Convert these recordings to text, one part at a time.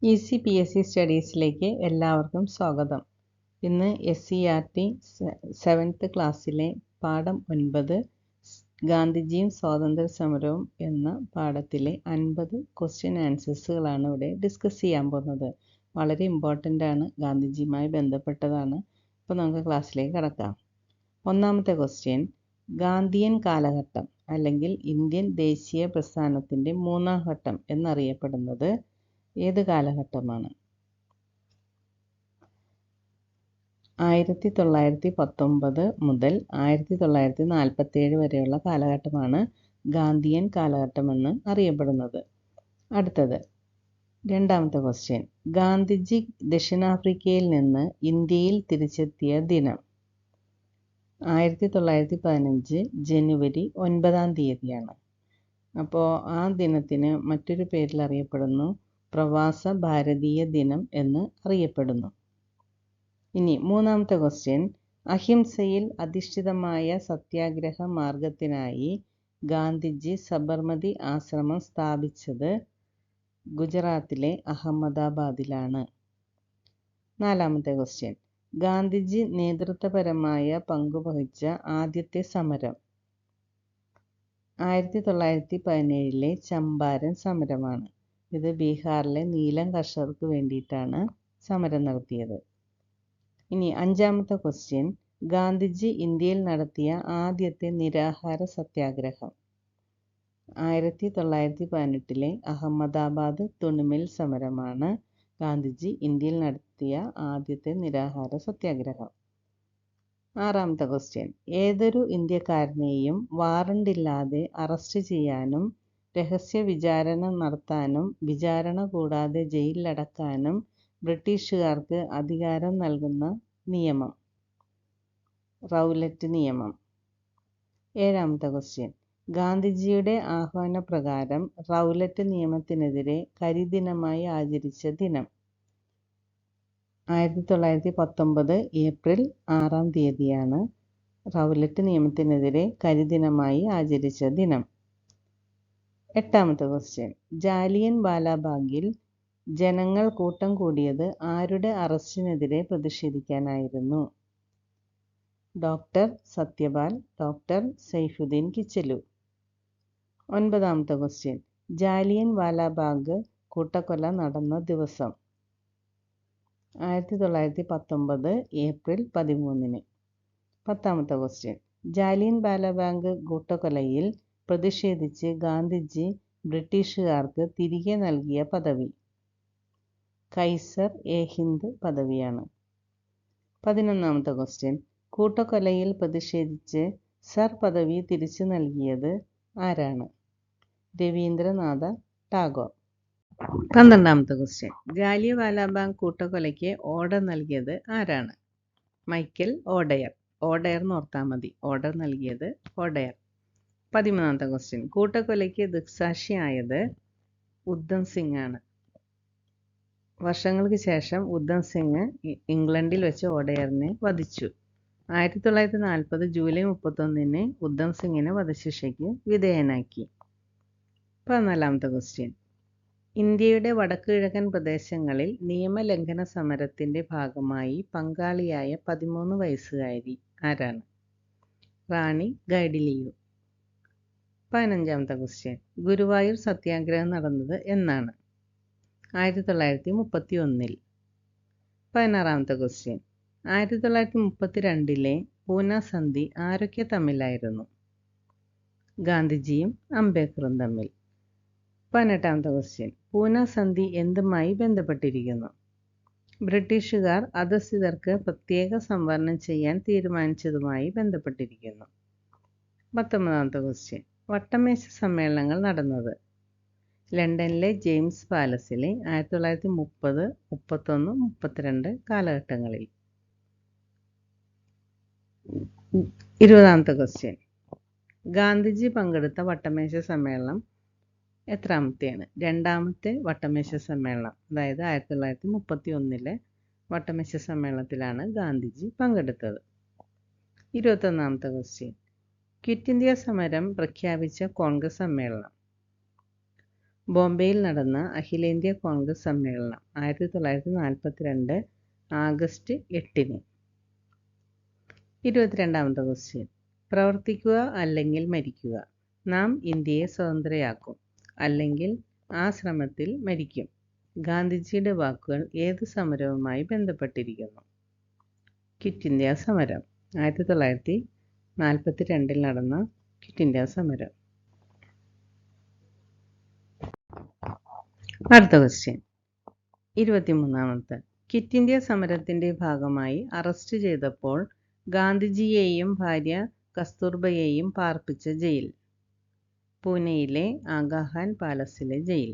Easy P S C സ്റ്റഡീസിലേക്ക് എല്ലാവർക്കും സ്വാഗതം. ഇന്ന് SCERT 7th ക്ലാസ്സിലെ പാഠം 9 ഗാന്ധിജിയും സ്വാതന്ത്ര്യ സമരവും എന്ന പാഠത്തിലെ 50 ക്വസ്റ്റ്യൻ ആൻസേഴ്സുകളാണ് ഇവിടെ ഡിസ്കസ് ചെയ്യാൻ പോകുന്നത്. വളരെ ഇമ്പോർട്ടൻ്റ് ആണ്, ഗാന്ധിജിയുമായി ബന്ധപ്പെട്ടതാണ്. അപ്പോൾ നമുക്ക് ക്ലാസ്സിലേക്ക് കടക്കാം. ഒന്നാമത്തെ ക്വസ്റ്റ്യൻ, ഗാന്ധിയൻ കാലഘട്ടം അല്ലെങ്കിൽ ഇന്ത്യൻ ദേശീയ പ്രസ്ഥാനത്തിൻ്റെ മൂന്നാം ഘട്ടം എന്നറിയപ്പെടുന്നത് ഏത് കാലഘട്ടമാണ്? 1919 മുതൽ 1947 വരെയുള്ള കാലഘട്ടമാണ് ഗാന്ധിയൻ കാലഘട്ടമെന്ന് അറിയപ്പെടുന്നത്. അടുത്തത് രണ്ടാമത്തെ ക്വസ്റ്റ്യൻ, ഗാന്ധിജി ദക്ഷിണാഫ്രിക്കയിൽ നിന്ന് ഇന്ത്യയിൽ തിരിച്ചെത്തിയ ദിനം 1915 ജനുവരി 9-ാം തീയതിയാണ്. അപ്പോൾ ആ ദിനത്തിന് മറ്റൊരു പേരിൽ അറിയപ്പെടുന്നു പ്രവാസ ഭാരതീയ ദിനം എന്ന് അറിയപ്പെടുന്നു. ഇനി മൂന്നാമത്തെ ക്വസ്റ്റ്യൻ, അഹിംസയിൽ അധിഷ്ഠിതമായ സത്യാഗ്രഹ മാർഗത്തിനായി ഗാന്ധിജി സബർമതി ആശ്രമം സ്ഥാപിച്ചത് ഗുജറാത്തിലെ അഹമ്മദാബാദിലാണ്. നാലാമത്തെ ക്വസ്റ്റ്യൻ, ഗാന്ധിജി നേതൃത്വപരമായ പങ്കുവഹിച്ച ആദ്യത്തെ സമരം 1917 ചമ്പാരൻ സമരമാണ്. ഇത് ബീഹാറിലെ നീലം കർഷകർക്ക് വേണ്ടിയിട്ടാണ് സമരം നടത്തിയത്. ഇനി അഞ്ചാമത്തെ ക്വസ്റ്റ്യൻ, ഗാന്ധിജി ഇന്ത്യയിൽ നടത്തിയ ആദ്യത്തെ നിരാഹാര സത്യാഗ്രഹം 1918 അഹമ്മദാബാദ് തുണിമിൽ സമരമാണ് ഗാന്ധിജി ഇന്ത്യയിൽ നടത്തിയ ആദ്യത്തെ നിരാഹാര സത്യാഗ്രഹം. ആറാമത്തെ ക്വസ്റ്റ്യൻ, ഏതൊരു ഇന്ത്യക്കാരനെയും വാറണ്ടില്ലാതെ അറസ്റ്റ് ചെയ്യാനും രഹസ്യ വിചാരണ നടത്താനും വിചാരണ കൂടാതെ ജയിലിലടക്കാനും ബ്രിട്ടീഷുകാർക്ക് അധികാരം നൽകുന്ന നിയമം? റൗലറ്റ് നിയമം. ഏഴാമത്തെ ക്വസ്റ്റ്യൻ, ഗാന്ധിജിയുടെ ആഹ്വാനപ്രകാരം റൗലറ്റ് നിയമത്തിനെതിരെ കരിദിനമായി ആചരിച്ച ദിനം 1919 ഏപ്രിൽ 6-ാം തീയതിയാണ് റൗലറ്റ് നിയമത്തിനെതിരെ കരിദിനമായി ആചരിച്ച ദിനം. എട്ടാമത്തെ ക്വസ്റ്റ്യൻ, ജാലിയൻ വാലാബാഗിൽ ജനങ്ങൾ കൂട്ടം കൂടിയത് ആരുടെ അറസ്റ്റിനെതിരെ പ്രതിഷേധിക്കാനായിരുന്നു? Doctor Satyapal, doctor Saifuddin Kitchlew. ഒൻപതാമത്തെ ക്വസ്റ്റ്യൻ, ജാലിയൻ വാലാബാഗ് കൂട്ടക്കൊല നടന്ന ദിവസം 1919 ഏപ്രിൽ 13-ന്. പത്താമത്തെ ക്വസ്റ്റ്യൻ, ജാലിയൻ വാലാബാഗ് കൂട്ടക്കൊലയിൽ പ്രതിഷേധിച്ച് ഗാന്ധിജി ബ്രിട്ടീഷുകാർക്ക് തിരികെ നൽകിയ പദവി? കൈസർ എ ഹിന്ദ് പദവിയാണ്. 11-ാമത്തെ ക്വസ്റ്റ്യൻ, കൂട്ടക്കൊലയിൽ പ്രതിഷേധിച്ച് സർ പദവി തിരിച്ചു നൽകിയത് ആരാണ്? രവീന്ദ്രനാഥ ടാഗോർ. 12-ാമത്തെ ക്വസ്റ്റ്യൻ, ജാലിയൻവാലാബാഗ് കൂട്ടക്കൊലയ്ക്ക് ഓർഡർ നൽകിയത് ആരാണ്? Michael O'Dwyer. ഓഡയർ എന്ന് ഓർത്താൽ മതി, ഓർഡർ നൽകിയത് ഓഡയർ. 13-ാമത്തെ ക്വസ്റ്റ്യൻ, കൂട്ടക്കൊലയ്ക്ക് ദൃക്സാക്ഷിയായത് ഉദ്ധം സിംഗ് ആണ്. വർഷങ്ങൾക്ക് ശേഷം ഉദ്ധം സിംഗ് ഇംഗ്ലണ്ടിൽ വെച്ച് ഓഡയറിനെ വധിച്ചു. 1940 ജൂലൈ 31-ന് ഉദ്ധം സിംഗിനെ വധശിക്ഷയ്ക്ക് വിധേയനാക്കി. 14-ാമത്തെ ക്വസ്റ്റ്യൻ, ഇന്ത്യയുടെ വടക്കുകിഴക്കൻ പ്രദേശങ്ങളിൽ നിയമലംഘന സമരത്തിൻ്റെ ഭാഗമായി പങ്കാളിയായ 13 വയസ്സുകാരി ആരാണ്? റാണി ഗൈഡിലിയു. 15-ാമത്തെ ക്വസ്റ്റ്യൻ, ഗുരുവായൂർ സത്യാഗ്രഹം നടന്നത് എന്നാണ്? 1931-ൽ. 16-ാമത്തെ ക്വസ്റ്റ്യൻ, 1932-ലെ പൂന സന്ധി ആരൊക്കെ തമ്മിലായിരുന്നു? ഗാന്ധിജിയും അംബേദ്കറും തമ്മിൽ. 18-ാമത്തെ ക്വസ്റ്റ്യൻ, പൂന സന്ധി എന്തുമായി ബന്ധപ്പെട്ടിരിക്കുന്നു? ബ്രിട്ടീഷുകാർ അധസ്ഥിതർക്ക് പ്രത്യേക സംവരണം ചെയ്യാൻ തീരുമാനിച്ചതുമായി ബന്ധപ്പെട്ടിരിക്കുന്നു. 19-ാമത്തെ ക്വസ്റ്റ്യൻ, വട്ടമേശ സമ്മേളനങ്ങൾ നടന്നത്? ലണ്ടനിലെ ജെയിംസ് പാലസിൽ 1930, 31, 32 കാലഘട്ടങ്ങളിൽ. 20-ാമത്തെ ക്വസ്റ്റ്യൻ, ഗാന്ധിജി പങ്കെടുത്ത വട്ടമേശ സമ്മേളനം എത്രാമത്തെയാണ്? രണ്ടാമത്തെ വട്ടമേശ സമ്മേളനം, അതായത് 1931-ലെ വട്ടമേശ സമ്മേളനത്തിലാണ് ഗാന്ധിജി പങ്കെടുത്തത്. 21-ാമത്തെ ക്വസ്റ്റ്യൻ, ക്വിറ്റ് ഇന്ത്യ സമരം പ്രഖ്യാപിച്ച കോൺഗ്രസ് സമ്മേളനം? ബോംബെയിൽ നടന്ന അഖിലേന്ത്യാ കോൺഗ്രസ് സമ്മേളനം 1942 ആഗസ്റ്റ് 8-ന്. 22ാമത്തെ ക്വസ്റ്റ്യൻ. പ്രവർത്തിക്കുക അല്ലെങ്കിൽ മരിക്കുക. നാം ഇന്ത്യയെ സ്വതന്ത്രയാക്കും, അല്ലെങ്കിൽ ആ ശ്രമത്തിൽ മരിക്കും. ഗാന്ധിജിയുടെ വാക്കുകൾ ഏത് സമരവുമായി ബന്ധപ്പെട്ടിരിക്കുന്നു? ക്വിറ്റ് ഇന്ത്യ സമരം. 1942 നടന്ന ക്വിറ്റ് ഇന്ത്യ സമരം. അടുത്ത ക്വസ്റ്റ്യൻ. 23ാമത്തെ. ക്വിറ്റ് ഇന്ത്യ സമരത്തിന്റെ ഭാഗമായി അറസ്റ്റ് ചെയ്തപ്പോൾ ഗാന്ധിജിയെയും ഭാര്യ കസ്തൂർബയെയും പാർപ്പിച്ച ജയിൽ. പൂനെയിലെ ആഗാഖാൻ പാലസിലെ ജയിൽ.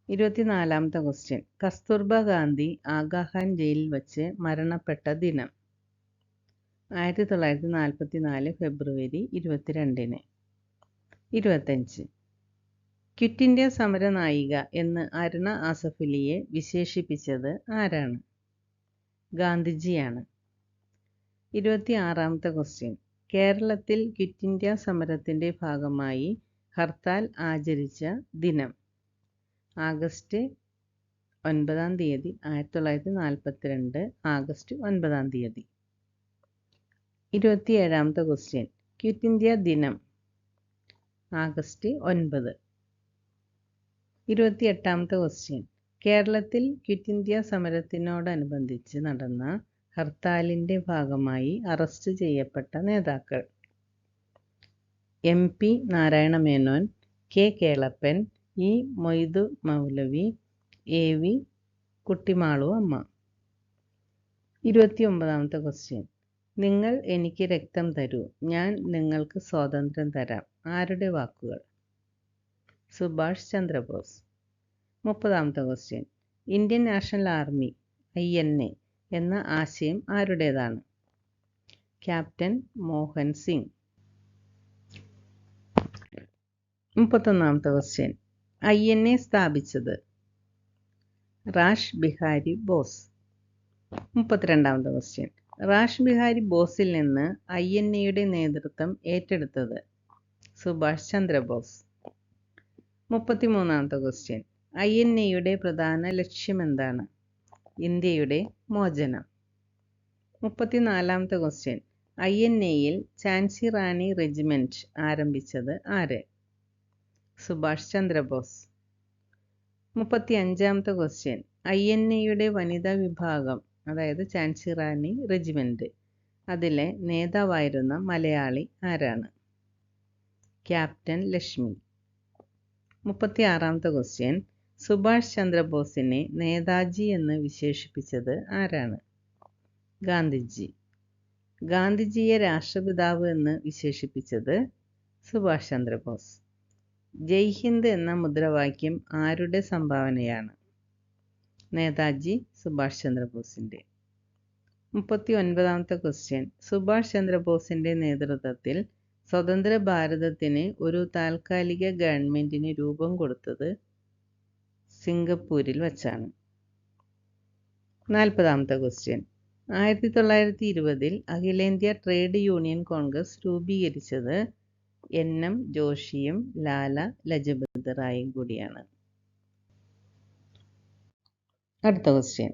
24ാമത്തെ ക്വസ്റ്റ്യൻ. കസ്തൂർബ ഗാന്ധി ആഗാഖാൻ ജയിലിൽ വച്ച് മരണപ്പെട്ട ദിനം. 1944 ഫെബ്രുവരി 22-ന്. 25. ക്വിറ്റ് ഇന്ത്യ സമര നായിക എന്ന് അരുണ ആസഫലിയെ വിശേഷിപ്പിച്ചത് ആരാണ്? ഗാന്ധിജിയാണ്. 26ാമത്തെ ക്വസ്റ്റ്യൻ. കേരളത്തിൽ ക്വിറ്റ് ഇന്ത്യ സമരത്തിന്റെ ഭാഗമായി ഹർത്താൽ ആചരിച്ച ദിനം. ആഗസ്റ്റ് 9-ാം തീയതി. 1942 ആഗസ്റ്റ് 9-ാം തീയതി. 27ാമത്തെ ക്വസ്റ്റ്യൻ. ക്വിറ്റ് ഇന്ത്യ ദിനം. ആഗസ്റ്റ് 9. 28ാമത്തെ ക്വസ്റ്റ്യൻ. കേരളത്തിൽ ക്വിറ്റ് ഇന്ത്യ സമരത്തിനോടനുബന്ധിച്ച് നടന്ന ഹർത്താലിന്റെ ഭാഗമായി അറസ്റ്റ് ചെയ്യപ്പെട്ട നേതാക്കൾ. MP Narayana Menon, K Kelappan, E Moidu മൗലവി, AV കുട്ടിമാളു അമ്മ. 29ാമത്തെ ക്വസ്റ്റ്യൻ. നിങ്ങൾ എനിക്ക് രക്തം തരൂ, ഞാൻ നിങ്ങൾക്ക് സ്വാതന്ത്ര്യം തരാം. ആരുടെ വാക്കുകൾ? സുഭാഷ് ചന്ദ്രബോസ്. 30ാമത്തെ question. Indian National Army INA എന്ന ആശയം ആരുടേതാണ്? ക്യാപ്റ്റൻ മോഹൻ സിംഗ്. 31ാമത്തെ ക്വസ്റ്റ്യൻ. INA സ്ഥാപിച്ചത്? റാഷ് ബിഹാരി ബോസ്. 32ാമത്തെ ക്വസ്റ്റ്യൻ. റാഷ് ബിഹാരി ബോസിൽ നിന്ന് INA-യുടെ നേതൃത്വം ഏറ്റെടുത്തത്? സുഭാഷ് ചന്ദ്രബോസ്. 33ാമത്തെ ക്വസ്റ്റ്യൻ. INA-യുടെ പ്രധാന ലക്ഷ്യമെന്താണ്? ഇന്ത്യയുടെ മോചനം. 34ാമത്തെ ക്വസ്റ്റ്യൻ. INA-യിൽ ഝാൻസി റാണി റെജിമെന്റ് ആരംഭിച്ചത് ആര്? സുഭാഷ് ചന്ദ്രബോസ്. 35ാമത്തെ ക്വസ്റ്റ്യൻ. INA-യുടെ വനിതാ വിഭാഗം, അതായത് ഝാൻസി റാണി റെജിമെന്റ്, അതിലെ നേതാവായിരുന്ന മലയാളി ആരാണ്? ക്യാപ്റ്റൻ ലക്ഷ്മി. 36ാമത്തെ ക്വസ്റ്റ്യൻ. സുഭാഷ് ചന്ദ്രബോസിനെ നേതാജി എന്ന് വിശേഷിപ്പിച്ചത് ആരാണ്? ഗാന്ധിജി. ഗാന്ധിജിയെ രാഷ്ട്രപിതാവ് എന്ന് വിശേഷിപ്പിച്ചത്? സുഭാഷ് ചന്ദ്രബോസ്. ജയ് ഹിന്ദ് എന്ന മുദ്രാവാക്യം ആരുടെ സംഭാവനയാണ്? നേതാജി സുഭാഷ് ചന്ദ്രബോസിന്റെ. 39ാമത്തെ ക്വസ്റ്റ്യൻ. സുഭാഷ് ചന്ദ്രബോസിന്റെ നേതൃത്വത്തിൽ സ്വതന്ത്ര ഭാരതത്തിന് ഒരു താൽക്കാലിക ഗവൺമെന്റിന് രൂപം കൊടുത്തത് സിംഗപ്പൂരിൽ വച്ചാണ്. 40ാമത്തെ ക്വസ്റ്റ്യൻ. 1920-ൽ അഖിലേന്ത്യാ ട്രേഡ് യൂണിയൻ കോൺഗ്രസ് രൂപീകരിച്ചത് NM ജോഷിയും ലാല ലജപത് റായും കൂടിയാണ്. അടുത്ത ക്വസ്റ്റ്യൻ.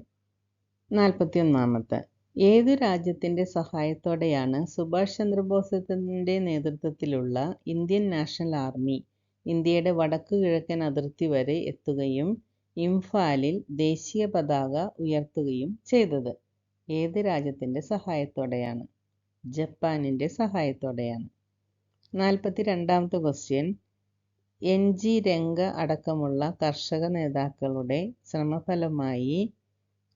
41ാമത്തെ. ഏതു രാജ്യത്തിന്റെ സഹായത്തോടെയാണ് സുഭാഷ് ചന്ദ്രബോസിന്റെ നേതൃത്വത്തിലുള്ള ഇന്ത്യൻ നാഷണൽ ആർമി ഇന്ത്യയുടെ വടക്കു കിഴക്കൻ അതിർത്തി വരെ എത്തുകയും ഇംഫാലിൽ ദേശീയ പതാക ഉയർത്തുകയും ചെയ്തത്? ഏത് രാജ്യത്തിന്റെ സഹായത്തോടെയാണ്? ജപ്പാനിന്റെ സഹായത്തോടെയാണ്. 42ാമത്തെ ക്വസ്റ്റ്യൻ. NG രംഗ അടക്കമുള്ള കർഷക നേതാക്കളുടെ ശ്രമഫലമായി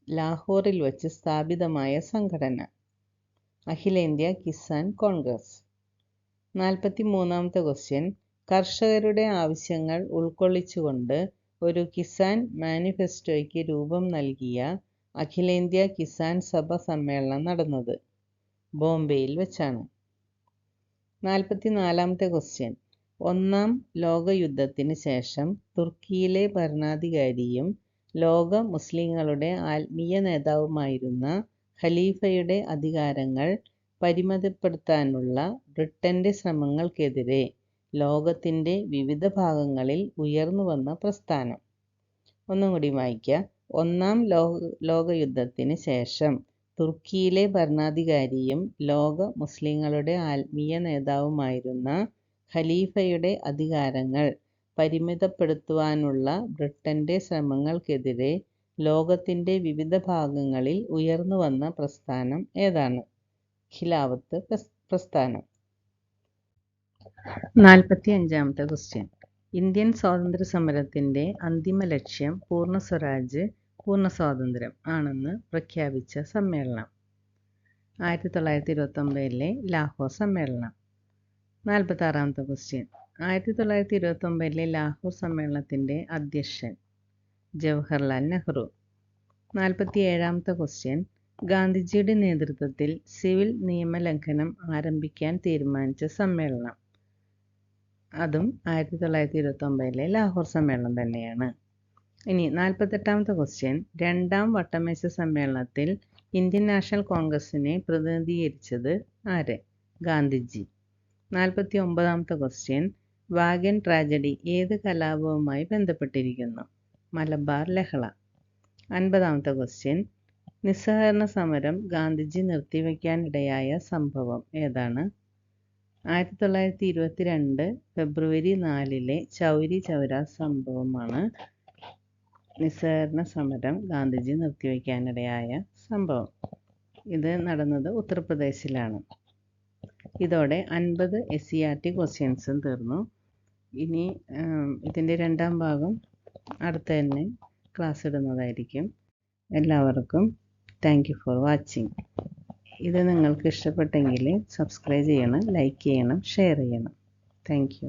ലാഹോറിൽ വച്ച് സ്ഥാപിതമായ സംഘടന? അഖിലേന്ത്യാ കിസാൻ കോൺഗ്രസ്. 43ാമത്തെ ക്വസ്റ്റ്യൻ. കർഷകരുടെ ആവശ്യങ്ങൾ ഉൾക്കൊള്ളിച്ചുകൊണ്ട് ഒരു കിസാൻ മാനിഫെസ്റ്റോയ്ക്ക് രൂപം നൽകിയ അഖിലേന്ത്യാ കിസാൻ സഭ സമ്മേളനം നടന്നത് ബോംബെയിൽ വെച്ചാണ്. 44ാമത്തെ ക്വസ്റ്റ്യൻ. ഒന്നാം ലോകയുദ്ധത്തിന് ശേഷം തുർക്കിയിലെ ഭരണാധികാരിയും ലോക മുസ്ലിങ്ങളുടെ ആത്മീയ നേതാവുമായിരുന്ന ഖലീഫയുടെ അധികാരങ്ങൾ പരിമിതപ്പെടുത്താനുള്ള ബ്രിട്ടന്റെ ശ്രമങ്ങൾക്കെതിരെ ലോകത്തിൻ്റെ വിവിധ ഭാഗങ്ങളിൽ ഉയർന്നു വന്ന പ്രസ്ഥാനം. ഒന്നും കൂടി വായിക്കുക. ഒന്നാം ലോകയുദ്ധത്തിന് ശേഷം തുർക്കിയിലെ ഭരണാധികാരിയും ലോക മുസ്ലിങ്ങളുടെ ആത്മീയ നേതാവുമായിരുന്ന ഖലീഫയുടെ അധികാരങ്ങൾ പരിമിതപ്പെടുത്തുവാനുള്ള ബ്രിട്ടൻ്റെ ശ്രമങ്ങൾക്കെതിരെ ലോകത്തിൻ്റെ വിവിധ ഭാഗങ്ങളിൽ ഉയർന്നു വന്ന പ്രസ്ഥാനം ഏതാണ്? ഖിലാഫത്ത് പ്രസ്ഥാനം. 45-ാമത്തെ ക്വസ്റ്റ്യൻ. ഇന്ത്യൻ സ്വാതന്ത്ര്യ സമരത്തിൻ്റെ അന്തിമ ലക്ഷ്യം പൂർണ്ണ സ്വരാജ്, പൂർണ്ണ സ്വാതന്ത്ര്യം ആണെന്ന് പ്രഖ്യാപിച്ച സമ്മേളനം? 1929 ലാഹോർ സമ്മേളനം. 46-ാമത്തെ ക്വസ്റ്റ്യൻ. 1929 ലാഹോർ സമ്മേളനത്തിൻ്റെ അധ്യക്ഷൻ? ജവഹർലാൽ നെഹ്റു. 47-ാമത്തെ ക്വസ്റ്റ്യൻ. ഗാന്ധിജിയുടെ നേതൃത്വത്തിൽ സിവിൽ നിയമലംഘനം ആരംഭിക്കാൻ തീരുമാനിച്ച സമ്മേളനം? അതും 1929 ലാഹോർ സമ്മേളനം തന്നെയാണ്. ഇനി 48-ാമത്തെ ക്വസ്റ്റ്യൻ. രണ്ടാം വട്ടമേശ സമ്മേളനത്തിൽ ഇന്ത്യൻ നാഷണൽ കോൺഗ്രസിനെ പ്രതിനിധീകരിച്ചത് ആര്? ഗാന്ധിജി. 49-ാമത്തെ ക്വസ്റ്റ്യൻ. വാഗൻ ട്രാജഡി ഏത് കലാപവുമായി ബന്ധപ്പെട്ടിരിക്കുന്നു? മലബാർ ലഹള. 50-ാമത്തെ ക്വസ്റ്റ്യൻ. നിസ്സഹകരണ സമരം ഗാന്ധിജി നിർത്തിവെക്കാനിടയായ സംഭവം ഏതാണ്? 1922 ഫെബ്രുവരി 4 ചൗരി ചൗര സംഭവമാണ് നിസ്സഹകരണ സമരം ഗാന്ധിജി നിർത്തിവെക്കാനിടയായ സംഭവം. ഇത് നടന്നത് ഉത്തർപ്രദേശിലാണ്. ഇതോടെ 50 SCERT ക്വസ്റ്റ്യൻസും തീർന്നു. ഇനി ഇതിൻ്റെ രണ്ടാം ഭാഗം അടുത്ത തന്നെ ക്ലാസ് ഇടുന്നതായിരിക്കും. എല്ലാവർക്കും താങ്ക് യു ഫോർ വാച്ചിങ്. ഇത് നിങ്ങൾക്ക് ഇഷ്ടപ്പെട്ടെങ്കിൽ സബ്സ്ക്രൈബ് ചെയ്യണം, ലൈക്ക് ചെയ്യണം, ഷെയർ ചെയ്യണം. Thank you.